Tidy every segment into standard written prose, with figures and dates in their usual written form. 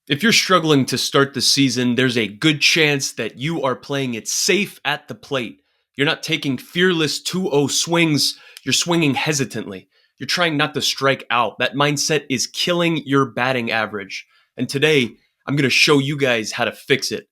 If you're struggling to start the season, there's a good chance that you are playing it safe at the plate. You're not taking fearless 2-0 swings, you're swinging hesitantly. You're trying not to strike out. That mindset is killing your batting average. And today, I'm going to show you guys how to fix it.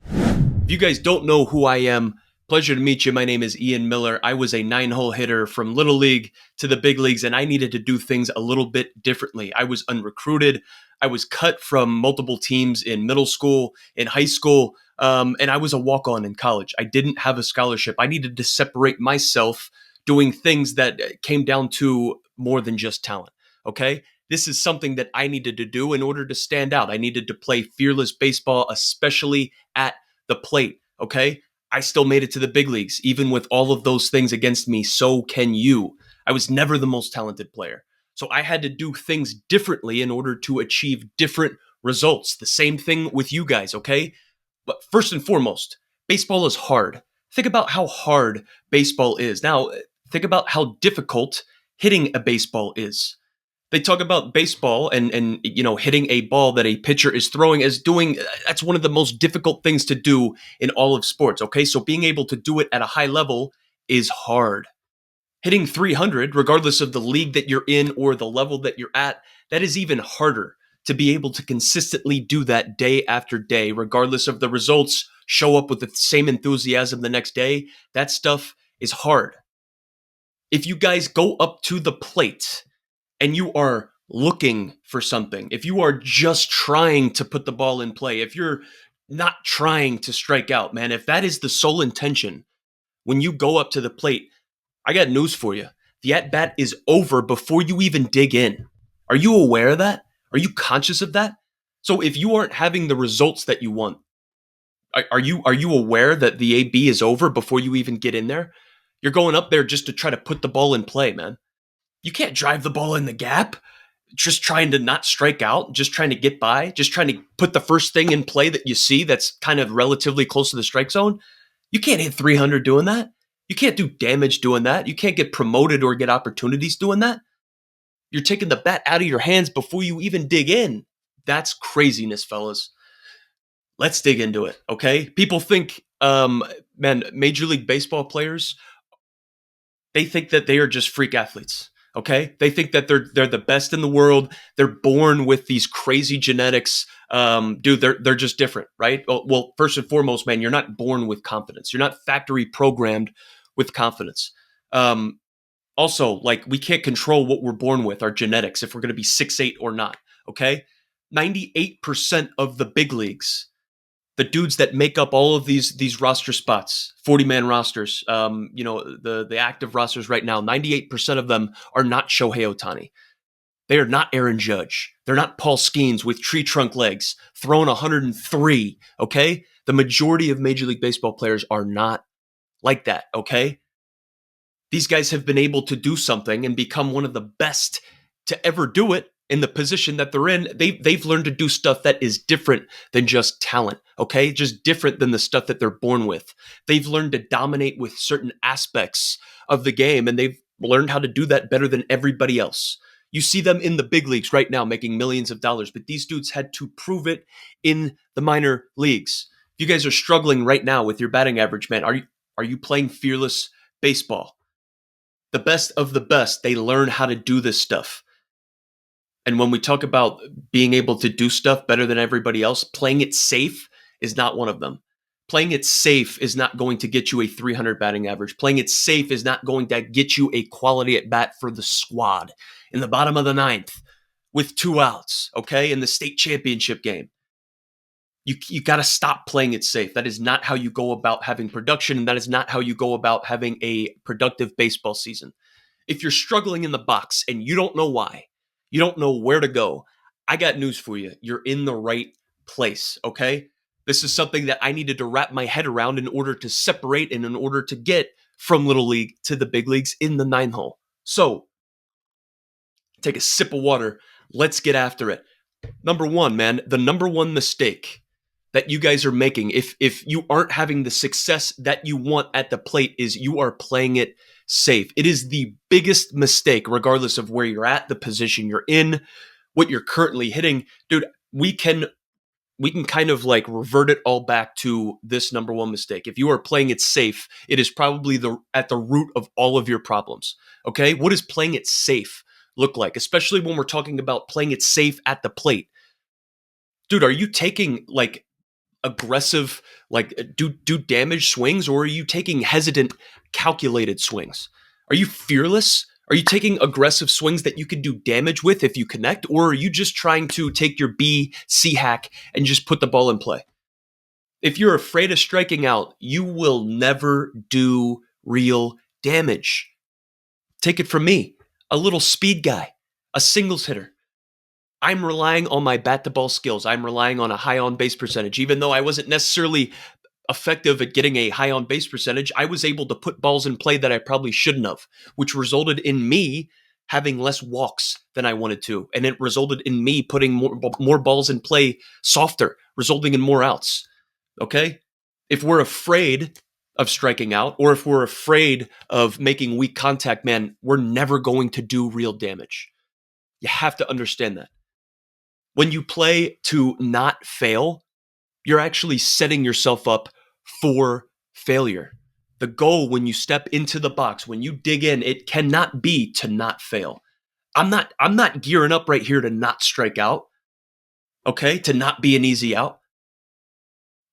If you guys don't know who I am, pleasure to meet you. My name is Ian Miller. I was a 9-hole hitter from Little League to the big leagues, and I needed to do things a little bit differently. I was unrecruited. I was cut from multiple teams in middle school, in high school, and I was a walk-on in college. I didn't have a scholarship. I needed to separate myself doing things that came down to more than just talent, okay? This is something that I needed to do in order to stand out. I needed to play fearless baseball, especially at the plate, okay? I still made it to the big leagues. Even with all of those things against me, so can you. I was never the most talented player. So I had to do things differently in order to achieve different results. The same thing with you guys, okay? But first and foremost, baseball is hard. Think about how hard baseball is. Now, think about how difficult hitting a baseball is. They talk about baseball and hitting a ball that a pitcher is throwing as doing that's one of the most difficult things to do in all of sports, okay? So being able to do it at a high level is hard. Hitting 300 regardless of the league that you're in or the level that you're at, that is even harder to be able to consistently do that day after day regardless of the results, show up with the same enthusiasm the next day. That stuff is hard. If you guys go up to the plate and you are looking for something, if you are just trying to put the ball in play, if you're not trying to strike out, man, if that is the sole intention when you go up to the plate, I got news for you. The at-bat is over before you even dig in. Are you aware of that? Are you conscious of that? So if you aren't having the results that you want, are you aware that the AB is over before you even get in there? You're going up there just to try to put the ball in play, man. You can't drive the ball in the gap just trying to not strike out, just trying to get by, just trying to put the first thing in play that you see that's kind of relatively close to the strike zone. You can't hit 300 doing that. You can't do damage doing that. You can't get promoted or get opportunities doing that. You're taking the bat out of your hands before you even dig in. That's craziness, fellas. Let's dig into it, okay? People think, Major League Baseball players, they think that they are just freak athletes. Okay, they think that they're the best in the world. They're born with these crazy genetics. Dude, they're just different, right? Well, first and foremost, man, you're not born with confidence. You're not factory programmed with confidence. Also, like we can't control what we're born with, our genetics, if we're going to be 6'8" or not. Okay, 98% of the big leagues, the dudes that make up all of these roster spots, 40-man rosters, the active rosters right now, 98% of them are not Shohei Ohtani. They are not Aaron Judge. They're not Paul Skeens with tree trunk legs, throwing 103, okay? The majority of Major League Baseball players are not like that, okay? These guys have been able to do something and become one of the best to ever do it in the position that they're in. They've learned to do stuff that is different than just talent, okay? Just different than the stuff that they're born with. They've learned to dominate with certain aspects of the game, and they've learned how to do that better than everybody else. You see them in the big leagues right now making millions of dollars, but these dudes had to prove it in the minor leagues. If you guys are struggling right now with your batting average, man, are you playing fearless baseball? The best of the best, they learn how to do this stuff. And when we talk about being able to do stuff better than everybody else, playing it safe is not one of them. Playing it safe is not going to get you a 300 batting average. Playing it safe is not going to get you a quality at bat for the squad in the bottom of the ninth with 2 outs, okay, in the state championship game. You got to stop playing it safe. That is not how you go about having production, and that is not how you go about having a productive baseball season. If you're struggling in the box and you don't know why, you don't know where to go, I got news for you. You're in the right place, okay? This is something that I needed to wrap my head around in order to separate and in order to get from Little League to the big leagues in the 9-hole. So, take a sip of water. Let's get after it. Number one, man, the number one mistake that you guys are making, if you aren't having the success that you want at the plate, is you are playing it safe. It is the biggest mistake, regardless of where you're at, the position you're in, what you're currently hitting. Dude, we can kind of like revert it all back to this number one mistake. If you are playing it safe, it is probably at the root of all of your problems. Okay? What does playing it safe look like? Especially when we're talking about playing it safe at the plate. Dude, are you taking like aggressive, like do damage swings, or are you taking hesitant, calculated swings? Are you fearless? Are you taking aggressive swings that you can do damage with if you connect, or are you just trying to take your B, C hack and just put the ball in play? If you're afraid of striking out, you will never do real damage. Take it from me, a little speed guy, a singles hitter. I'm relying on my bat to ball skills. I'm relying on a high on base percentage. Even though I wasn't necessarily effective at getting a high on base percentage, I was able to put balls in play that I probably shouldn't have, which resulted in me having less walks than I wanted to. And it resulted in me putting more balls in play softer, resulting in more outs. Okay? If we're afraid of striking out, or if we're afraid of making weak contact, man, we're never going to do real damage. You have to understand that. When you play to not fail, you're actually setting yourself up for failure. The goal when you step into the box, when you dig in, it cannot be to not fail. I'm not gearing up right here to not strike out, okay? To not be an easy out.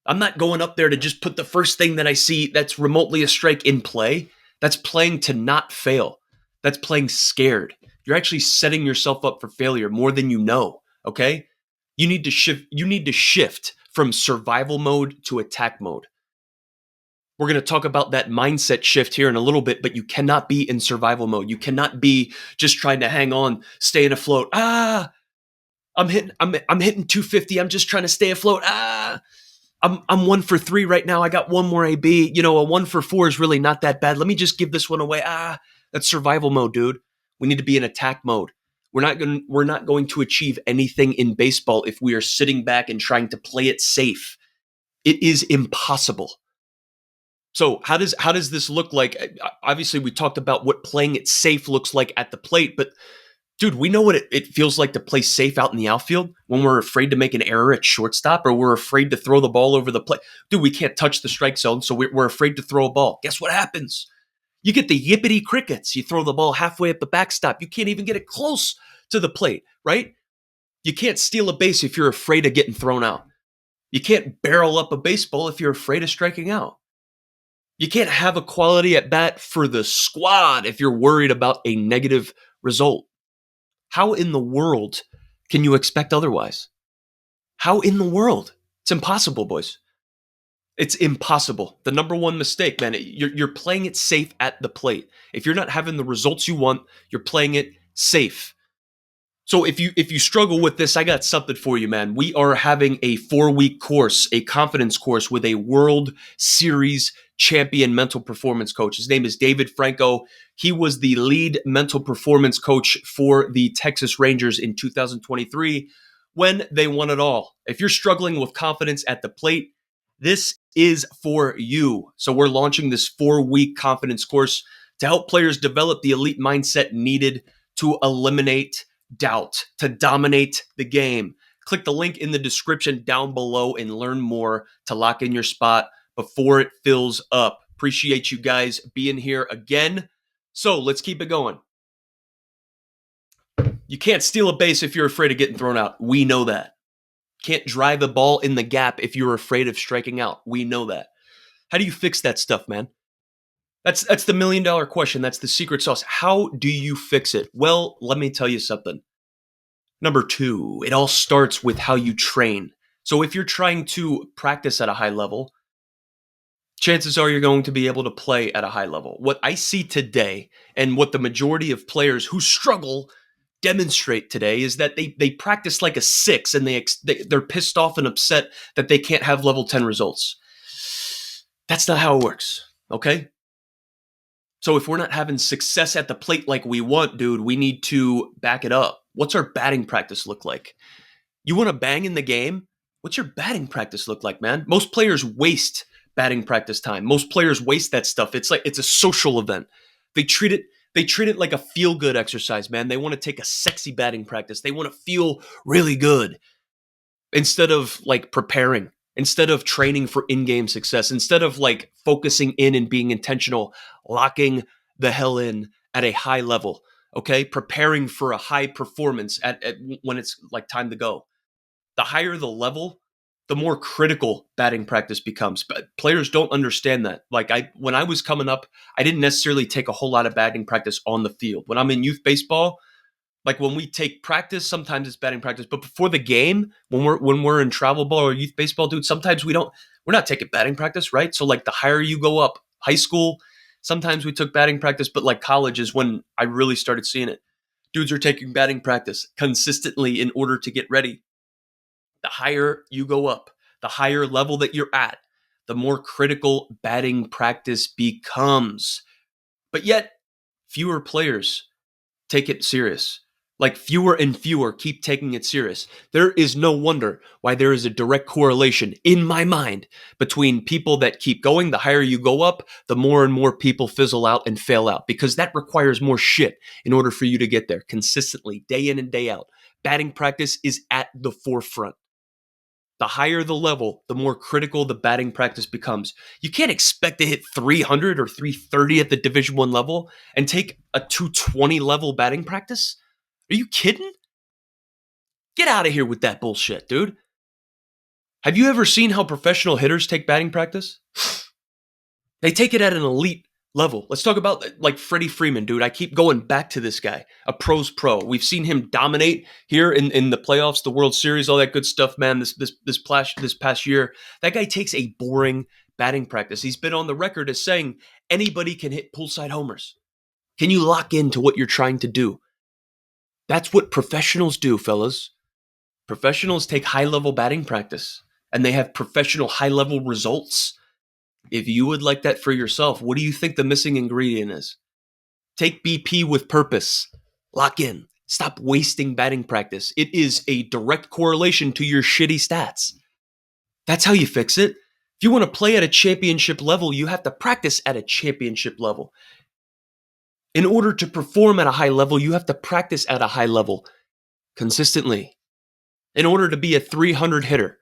I'm not going up there to just put the first thing that I see that's remotely a strike in play. That's playing to not fail. That's playing scared. You're actually setting yourself up for failure more than you know. Okay? You need to shift from survival mode to attack mode. We're going to talk about that mindset shift here in a little bit, but you cannot be in survival mode. You cannot be just trying to hang on, staying afloat. I'm hitting 250. I'm just trying to stay afloat. I'm 1 for 3 right now. I got one more AB. A 1 for 4 is really not that bad. Let me just give this one away. That's survival mode, dude. We need to be in attack mode. We're not going to achieve anything in baseball if we are sitting back and trying to play it safe. It is impossible. So how does this look like? Obviously, we talked about what playing it safe looks like at the plate, but dude, we know what it feels like to play safe out in the outfield when we're afraid to make an error at shortstop, or we're afraid to throw the ball over the plate. Dude, we can't touch the strike zone, so we're afraid to throw a ball. Guess what happens? You get the yippity crickets. You throw the ball halfway up the backstop. You can't even get it close to the plate, right? You can't steal a base if you're afraid of getting thrown out. You can't barrel up a baseball if you're afraid of striking out. You can't have a quality at bat for the squad if you're worried about a negative result. How in the world can you expect otherwise? How in the world? It's impossible, boys. It's impossible. The number one mistake, man, you're playing it safe at the plate. If you're not having the results you want, you're playing it safe. So if you struggle with this, I got something for you, man. We are having a 4-week course, a confidence course with a World Series champion mental performance coach. His name is David Franco. He was the lead mental performance coach for the Texas Rangers in 2023 when they won it all. If you're struggling with confidence at the plate, this is for you. So we're launching this 4-week confidence course to help players develop the elite mindset needed to eliminate doubt, to dominate the game. Click the link in the description down below and learn more to lock in your spot before it fills up. Appreciate you guys being here again. So let's keep it going. You can't steal a base if you're afraid of getting thrown out. We know that. Can't drive a ball in the gap if you're afraid of striking out. We know that. How do you fix that stuff, man? That's the $1 million question. That's the secret sauce. How do you fix it? Well, let me tell you something. Number 2, it all starts with how you train. So if you're trying to practice at a high level, chances are you're going to be able to play at a high level. What I see today, and what the majority of players who struggle demonstrate today, is that they practice like a 6, and they're pissed off and upset that they can't have level 10 results. That's not how it works, okay? So if we're not having success at the plate like we want, dude, we need to back it up. What's our batting practice look like? You want to bang in the game? What's your batting practice look like, man? Most players waste batting practice time. Most players waste that stuff. It's like it's a social event. They treat it like a feel good exercise, man. They want to take a sexy batting practice. They want to feel really good instead of like preparing, instead of training for in-game success, instead of like focusing in and being intentional, locking the hell in at a high level, okay? Preparing for a high performance at when it's like time to go. The higher the level, the more critical batting practice becomes. But players don't understand that. Like when I was coming up, I didn't necessarily take a whole lot of batting practice on the field. When I'm in youth baseball, like when we take practice, sometimes it's batting practice. But before the game, when we're in travel ball or youth baseball, dude, sometimes we're not taking batting practice, right? So like the higher you go up, high school, sometimes we took batting practice, but like college is when I really started seeing it. Dudes are taking batting practice consistently in order to get ready. The higher you go up, the higher level that you're at, the more critical batting practice becomes. But yet, fewer players take it serious. Like fewer and fewer keep taking it serious. There is no wonder why there is a direct correlation in my mind between people that keep going. The higher you go up, the more and more people fizzle out and fail out, because that requires more shit in order for you to get there consistently, day in and day out. Batting practice is at the forefront. The higher the level, the more critical the batting practice becomes. You can't expect to hit 300 or 330 at the Division I level and take a 220 level batting practice. Are you kidding? Get out of here with that bullshit, dude. Have you ever seen how professional hitters take batting practice? They take it at an elite level. Let's talk about like Freddie Freeman, dude. I keep going back to this guy, a pro's pro. We've seen him dominate here in the playoffs, the World Series, all that good stuff, man. This past year, that guy takes a boring batting practice. He's been on the record as saying anybody can hit poolside homers. Can you lock into what you're trying to do? That's what professionals do, fellas. Professionals take high-level batting practice, and they have professional high-level results. If you would like that for yourself, what do you think the missing ingredient is? Take BP with purpose. Lock in. Stop wasting batting practice. It is a direct correlation to your shitty stats. That's how you fix it. If you want to play at a championship level, you have to practice at a championship level. In order to perform at a high level, you have to practice at a high level consistently. In order to be a 300 hitter,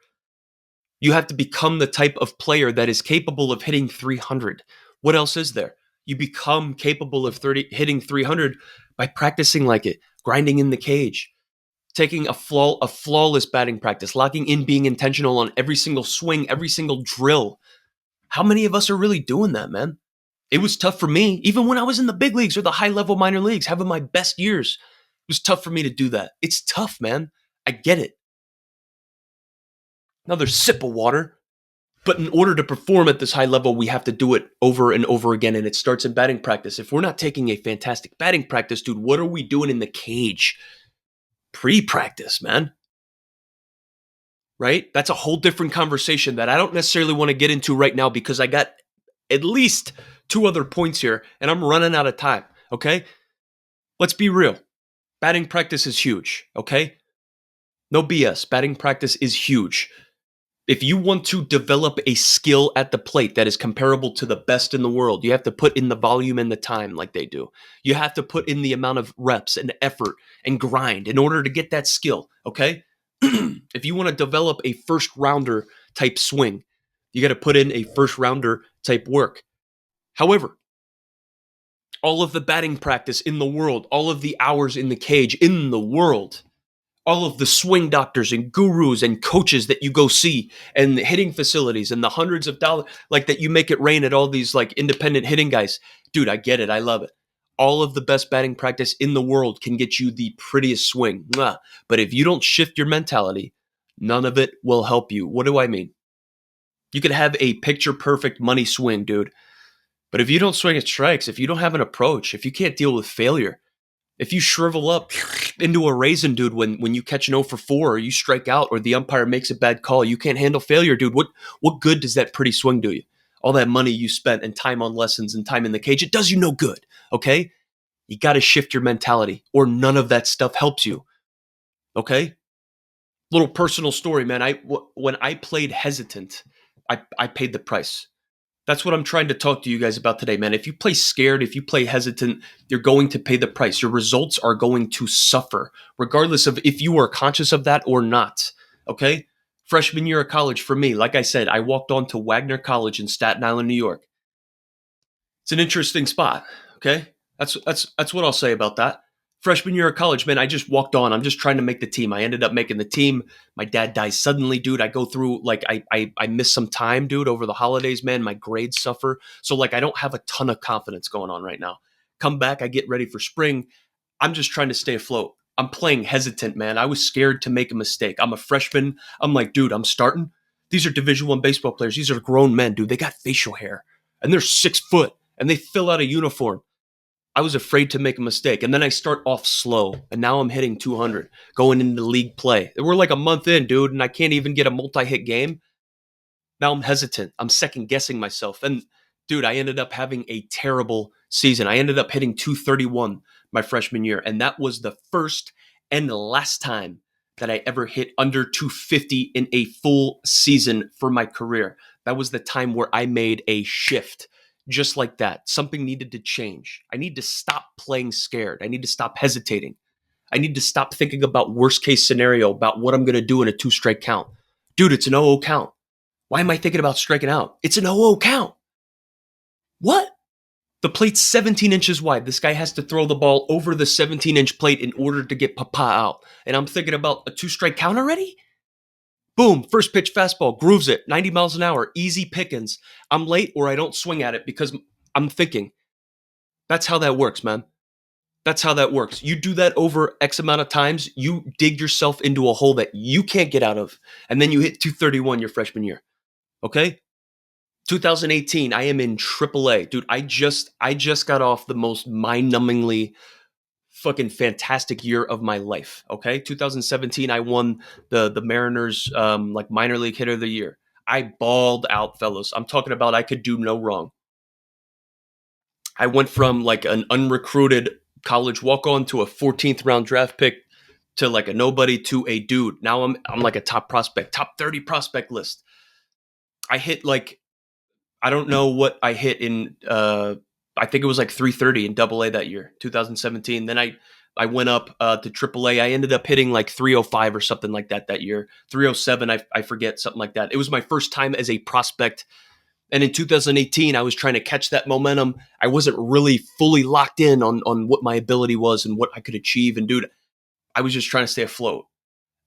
you have to become the type of player that is capable of hitting 300. What else is there? You become capable of hitting 300 by practicing like it, grinding in the cage, taking a flawless batting practice, locking in, being intentional on every single swing, every single drill. How many of us are really doing that, man? It was tough for me, even when I was in the big leagues or the high-level minor leagues, having my best years. It was tough for me to do that. It's tough, man. I get it. Another sip of water. But in order to perform at this high level, we have to do it over and over again, and it starts in batting practice. If we're not taking a fantastic batting practice, dude, what are we doing in the cage? Pre-practice, man. Right? That's a whole different conversation that I don't necessarily want to get into right now because I got at least 2 other points here, and I'm running out of time, okay? Let's be real. Batting practice is huge, okay? No BS. Batting practice is huge. If you want to develop a skill at the plate that is comparable to the best in the world, you have to put in the volume and the time like they do. You have to put in the amount of reps and effort and grind in order to get that skill, okay? If you want to develop a first rounder type swing, you got to put in a first rounder type work. However, all of the batting practice in the world, all of the hours in the cage in the world, all of the swing doctors and gurus and coaches that you go see and the hitting facilities and the hundreds of dollars like that you make it rain at all these like independent hitting guys. Dude, I get it. I love it. All of the best batting practice in the world can get you the prettiest swing. Mwah. But if you don't shift your mentality, none of it will help you. What do I mean? You could have a picture perfect money swing, dude. But if you don't swing at strikes, if you don't have an approach, if you can't deal with failure, if you shrivel up into a raisin, dude, when you catch an 0 for 4 or you strike out or the umpire makes a bad call, you can't handle failure, dude. What good does that pretty swing do you? All that money you spent and time on lessons and time in the cage, it does you no good, okay? You got to shift your mentality or none of that stuff helps you, okay? Little personal story, man. When I played hesitant, I paid the price. That's what I'm trying to talk to you guys about today, man. If you play scared, if you play hesitant, you're going to pay the price. Your results are going to suffer, regardless of if you are conscious of that or not. Okay? Freshman year of college for me, like I said, I walked on to Wagner College in Staten Island, New York. It's an interesting spot. Okay? That's what I'll say about that. Freshman year of college, man, I just walked on. I'm just trying to make the team. I ended up making the team. My dad dies suddenly, dude. I go through like I miss some time, dude, over the holidays, man. My grades suffer. So like I don't have a ton of confidence going on right now. Come back, I get ready for spring. I'm just trying to stay afloat. I'm playing hesitant, man. I was scared to make a mistake. I'm a freshman. I'm like, dude, I'm starting. These are Division I baseball players. These are grown men, dude. They got facial hair and they're 6 foot and they fill out a uniform. I was afraid to make a mistake. And then I start off slow. And now I'm hitting 200 going into league play. We're like a month in, dude, and I can't even get a multi-hit game. Now I'm hesitant. I'm second guessing myself. And dude, I ended up having a terrible season. I ended up hitting 231 my freshman year. And that was the first and the last time that I ever hit under 250 in a full season for my career. That was the time where I made a shift. Just like that. Something needed to change. I need to stop playing scared. I need to stop hesitating. I need to stop thinking about worst case scenario, about what I'm going to do in a 2-strike count. Dude, it's an 0-0 count. Why am I thinking about striking out? It's an 0-0 count. What? The plate's 17 inches wide. This guy has to throw the ball over the 17-inch plate in order to get Papa out. And I'm thinking about a 2-strike count already? Boom, first pitch fastball, grooves it, 90 miles an hour, easy pickings. I'm late or I don't swing at it because I'm thinking. That's how that works, man. That's how that works. You do that over X amount of times, you dig yourself into a hole that you can't get out of. And then you hit 231 your freshman year. Okay? 2018, I am in AAA. Dude, I just got off the most mind-numbingly fucking fantastic year of my life. Okay, 2017, I won the Mariners like minor league hitter of the year. I balled out, fellas. I'm talking about I could do no wrong. I went from like an unrecruited college walk-on to a 14th round draft pick to like a nobody to a dude. Now I'm like a top prospect, top 30 prospect list. I hit like I don't know what I hit in I think it was like 330 in AA that year, 2017. Then I went up to AAA. I ended up hitting like 305 or something like that year. 307, I forget, something like that. It was my first time as a prospect. And in 2018, I was trying to catch that momentum. I wasn't really fully locked in on what my ability was and what I could achieve. And dude, I was just trying to stay afloat.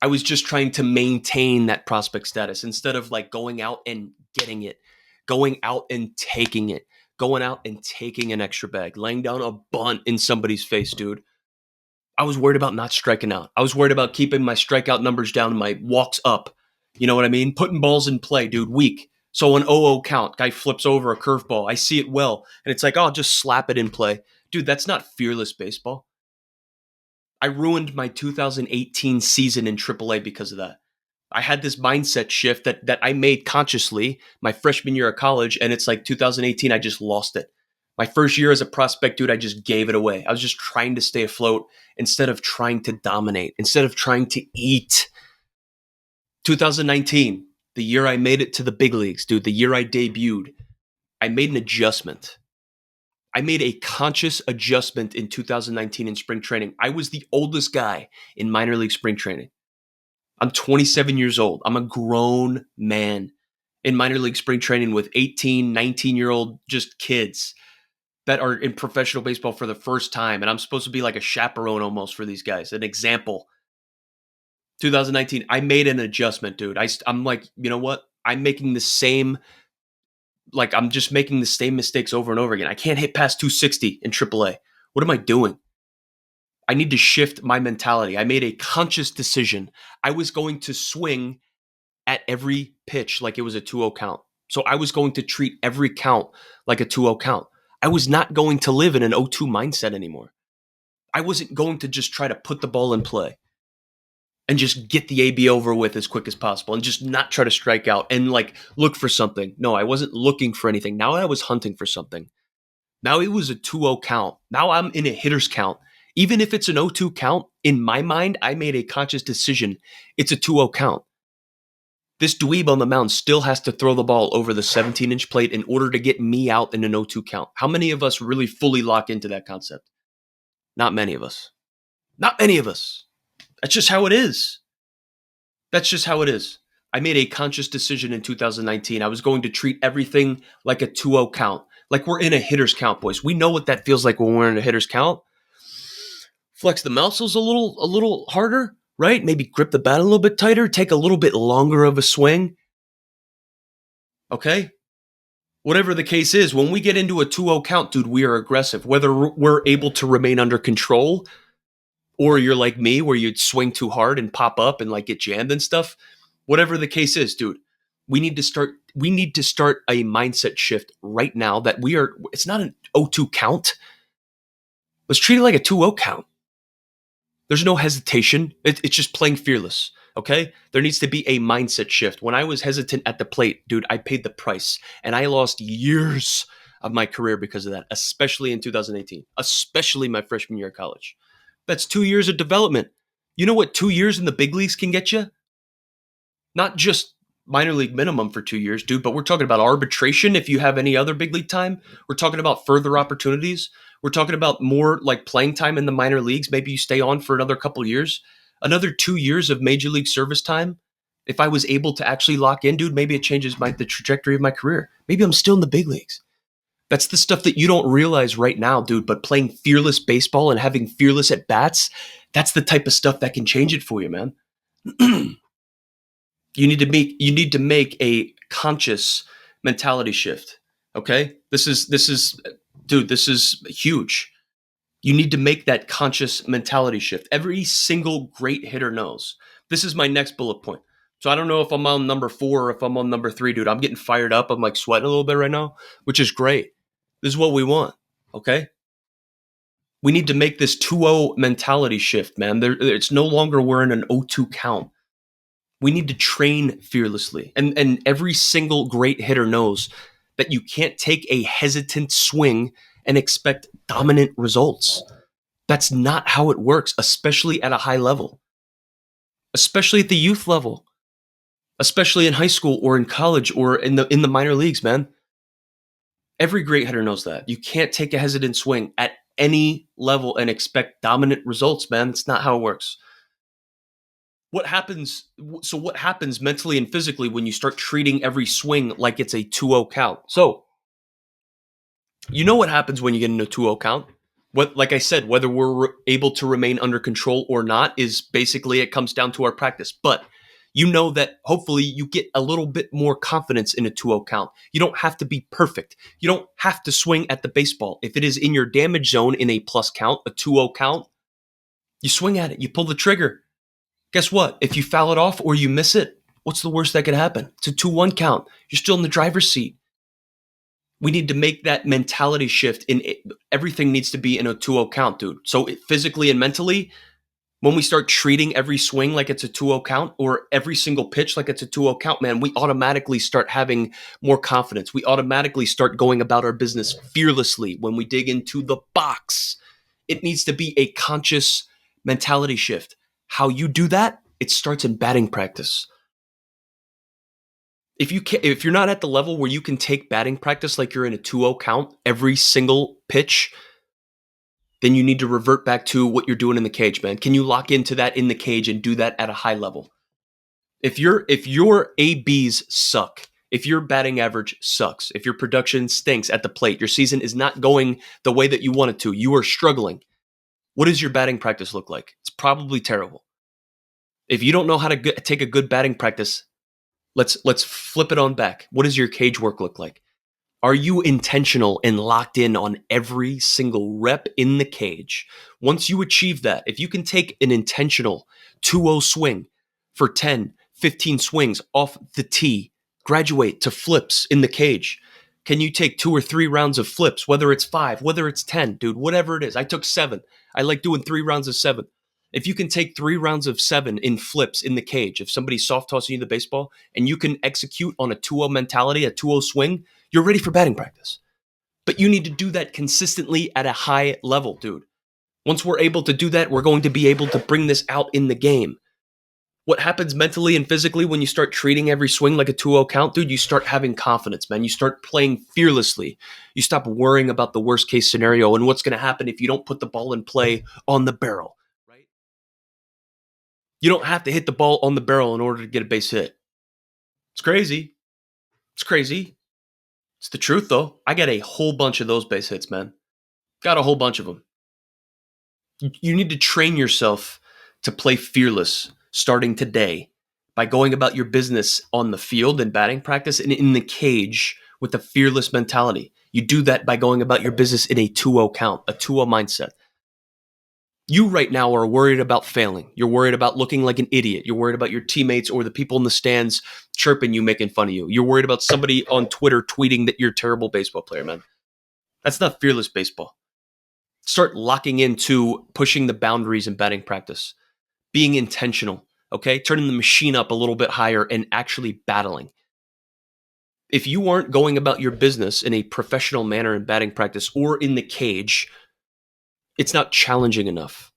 I was just trying to maintain that prospect status instead of like going out and getting it, going out and taking it, going out and taking an extra bag, laying down a bunt in somebody's face, dude. I was worried about not striking out. I was worried about keeping my strikeout numbers down and my walks up. You know what I mean? Putting balls in play, dude, weak. So an 0-0 count, guy flips over a curveball. I see it well. And it's like, oh, I'll just slap it in play. Dude, that's not fearless baseball. I ruined my 2018 season in AAA because of that. I had this mindset shift that I made consciously my freshman year of college, and it's like 2018, I just lost it. My first year as a prospect, dude, I just gave it away. I was just trying to stay afloat instead of trying to dominate, instead of trying to eat. 2019, the year I made it to the big leagues, dude, the year I debuted, I made an adjustment. I made a conscious adjustment in 2019 in spring training. I was the oldest guy in minor league spring training. I'm 27 years old. I'm a grown man in minor league spring training with 18, 19-year-old just kids that are in professional baseball for the first time. And I'm supposed to be like a chaperone almost for these guys, an example. 2019, I made an adjustment, dude. I'm like, you know what? I'm making the same, like I'm just making the same mistakes over and over again. I can't hit past 260 in AAA. What am I doing? I need to shift my mentality. I made a conscious decision. I was going to swing at every pitch like it was a 2-0 count. So I was going to treat every count like a 2-0 count. I was not going to live in an 0-2 mindset anymore. I wasn't going to just try to put the ball in play and just get the AB over with as quick as possible and just not try to strike out and like look for something. No, I wasn't looking for anything. Now I was hunting for something. Now it was a 2-0 count. Now I'm in a hitter's count. Even if it's an 0-2 count, in my mind, I made a conscious decision. It's a 2-0 count. This dweeb on the mound still has to throw the ball over the 17-inch plate in order to get me out in an 0-2 count. How many of us really fully lock into that concept? Not many of us. Not many of us. That's just how it is. That's just how it is. I made a conscious decision in 2019. I was going to treat everything like a 2-0 count. Like we're in a hitter's count, boys. We know what that feels like when we're in a hitter's count. Flex the muscles a little harder, right? Maybe grip the bat a little bit tighter, take a little bit longer of a swing. Okay? Whatever the case is, when we get into a 2-0 count, dude, we are aggressive. Whether we're able to remain under control or you're like me where you'd swing too hard and pop up and like get jammed and stuff, whatever the case is, dude, we need to start a mindset shift right now that it's not an 0-2 count. Let's treat it like a 2-0 count. There's no hesitation. It's just playing fearless, okay? There needs to be a mindset shift. When I was hesitant at the plate, dude, I paid the price. And I lost years of my career because of that, especially in 2018, especially my freshman year of college. That's 2 years of development. You know what 2 years in the big leagues can get you? Not just minor league minimum for 2 years, dude, but we're talking about arbitration if you have any other big league time. We're talking about further opportunities. We're talking about more like playing time in the minor leagues. Maybe you stay on for another couple years, another 2 years of major league service time. If I was able to actually lock in, dude, maybe it changes the trajectory of my career. Maybe I'm still in the big leagues. That's the stuff that you don't realize right now, dude, but playing fearless baseball and having fearless at bats, that's the type of stuff that can change it for you, man. You need to make a conscious mentality shift. Okay? This is huge. You need to make that conscious mentality shift. Every single great hitter knows. This is my next bullet point. So I don't know if I'm on number 4 or if I'm on number 3, dude. I'm getting fired up. I'm like sweating a little bit right now, which is great. This is what we want. Okay? We need to make this 2-0 mentality shift, man. It's no longer we're in an 0-2 count. We need to train fearlessly. And every single great hitter knows that you can't take a hesitant swing and expect dominant results. That's not how it works, especially at a high level, especially at the youth level, especially in high school or in college or in the minor leagues, man. Every great hitter knows that. You can't take a hesitant swing at any level and expect dominant results, man. It's not how it works. What happens mentally and physically when you start treating every swing like it's a 2-0 count? So, you know what happens when you get into a 2-0 count? Like I said, whether we're able to remain under control or not is basically, it comes down to our practice. But you know that hopefully you get a little bit more confidence in a 2-0 count. You don't have to be perfect. You don't have to swing at the baseball. If it is in your damage zone in a plus count, a 2-0 count, you swing at it. You pull the trigger. Guess what? If you foul it off or you miss it, what's the worst that could happen? It's a 2-1 count. You're still in the driver's seat. We need to make that mentality shift. Everything needs to be in a 2-0 count, dude. So physically and mentally, when we start treating every swing like it's a 2-0 count or every single pitch like it's a 2-0 count, man, we automatically start having more confidence. We automatically start going about our business fearlessly when we dig into the box. It needs to be a conscious mentality shift. How you do that, it starts in batting practice. If you're not at the level where you can take batting practice like you're in a 2-0 count every single pitch, then you need to revert back to what you're doing in the cage, man. Can you lock into that in the cage and do that at a high level? If your ABs suck, if your batting average sucks, if your production stinks at the plate, your season is not going the way that you want it to, you are struggling. What does your batting practice look like? It's probably terrible. If you don't know how to take a good batting practice, let's flip it on back. What does your cage work look like? Are you intentional and locked in on every single rep in the cage? Once you achieve that, if you can take an intentional 2-0 swing for 10, 15 swings off the tee, graduate to flips in the cage. Can you take 2 or 3 rounds of flips, whether it's 5, whether it's 10, dude, whatever it is. I took 7. I like doing 3 rounds of 7. If you can take 3 rounds of 7 in flips in the cage, if somebody's soft tossing you the baseball and you can execute on a 2-0 mentality, a 2-0 swing, you're ready for batting practice. But you need to do that consistently at a high level, dude. Once we're able to do that, we're going to be able to bring this out in the game. What happens mentally and physically when you start treating every swing like a 2-0 count, dude? You start having confidence, man. You start playing fearlessly. You stop worrying about the worst case scenario and what's going to happen if you don't put the ball in play on the barrel, right? You don't have to hit the ball on the barrel in order to get a base hit. It's crazy. It's crazy. It's the truth, though. I got a whole bunch of those base hits, man. Got a whole bunch of them. You need to train yourself to play fearless starting today by going about your business on the field and batting practice and in the cage with a fearless mentality. You do that by going about your business in a 2-0 count, a 2-0 mindset. You right now are worried about failing. You're worried about looking like an idiot. You're worried about your teammates or the people in the stands chirping you, making fun of you. You're worried about somebody on Twitter tweeting that you're a terrible baseball player, man. That's not fearless baseball. Start locking into pushing the boundaries in batting practice, being intentional, okay? Turning the machine up a little bit higher and actually battling. If you aren't going about your business in a professional manner in batting practice or in the cage, it's not challenging enough.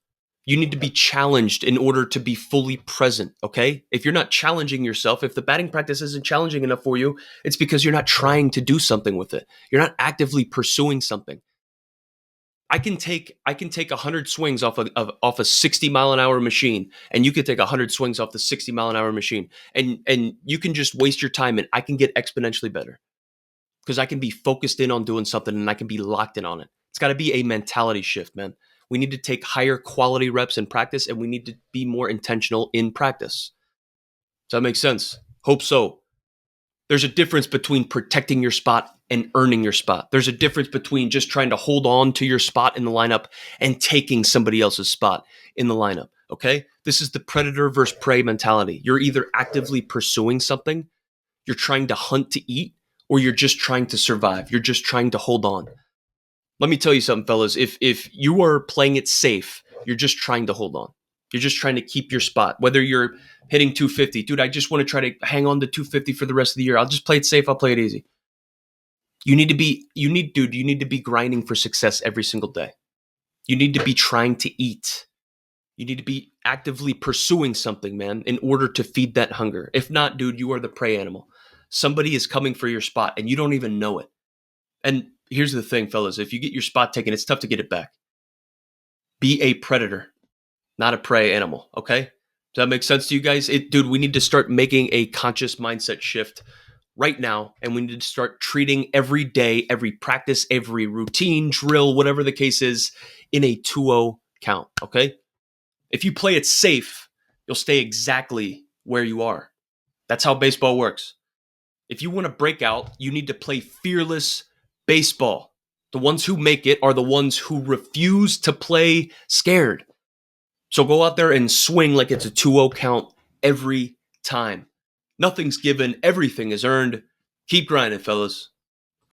You need to be challenged in order to be fully present, okay? If you're not challenging yourself, if the batting practice isn't challenging enough for you, it's because you're not trying to do something with it. You're not actively pursuing something. I can take 100 swings off a 60 mile an hour machine, and you can take 100 swings off the 60 mile an hour machine, and you can just waste your time, and I can get exponentially better because I can be focused in on doing something and I can be locked in on it. It's got to be a mentality shift, man. We need to take higher quality reps in practice, and we need to be more intentional in practice. Does that make sense? Hope so. There's a difference between protecting your spot and earning your spot. There's a difference between just trying to hold on to your spot in the lineup and taking somebody else's spot in the lineup, okay? This is the predator versus prey mentality. You're either actively pursuing something, you're trying to hunt to eat, or you're just trying to survive. You're just trying to hold on. Let me tell you something, fellas. If you are playing it safe, you're just trying to hold on. You're just trying to keep your spot. Whether you're hitting 250, dude, I just want to try to hang on to 250 for the rest of the year. I'll just play it safe. I'll play it easy. You need to be grinding for success every single day. You need to be trying to eat. You need to be actively pursuing something, man, in order to feed that hunger. If not, dude, you are the prey animal. Somebody is coming for your spot and you don't even know it. And here's the thing, fellas. If you get your spot taken, it's tough to get it back. Be a predator, not a prey animal, okay? Does that make sense to you guys? Dude, we need to start making a conscious mindset shift right now, and we need to start treating every day, every practice, every routine, drill, whatever the case is, in a 2-0 count, okay? If you play it safe, you'll stay exactly where you are. That's how baseball works. If you want to break out, you need to play fearless baseball. The ones who make it are the ones who refuse to play scared. So go out there and swing like it's a 2-0 count every time. Nothing's given, everything is earned. Keep grinding, fellas.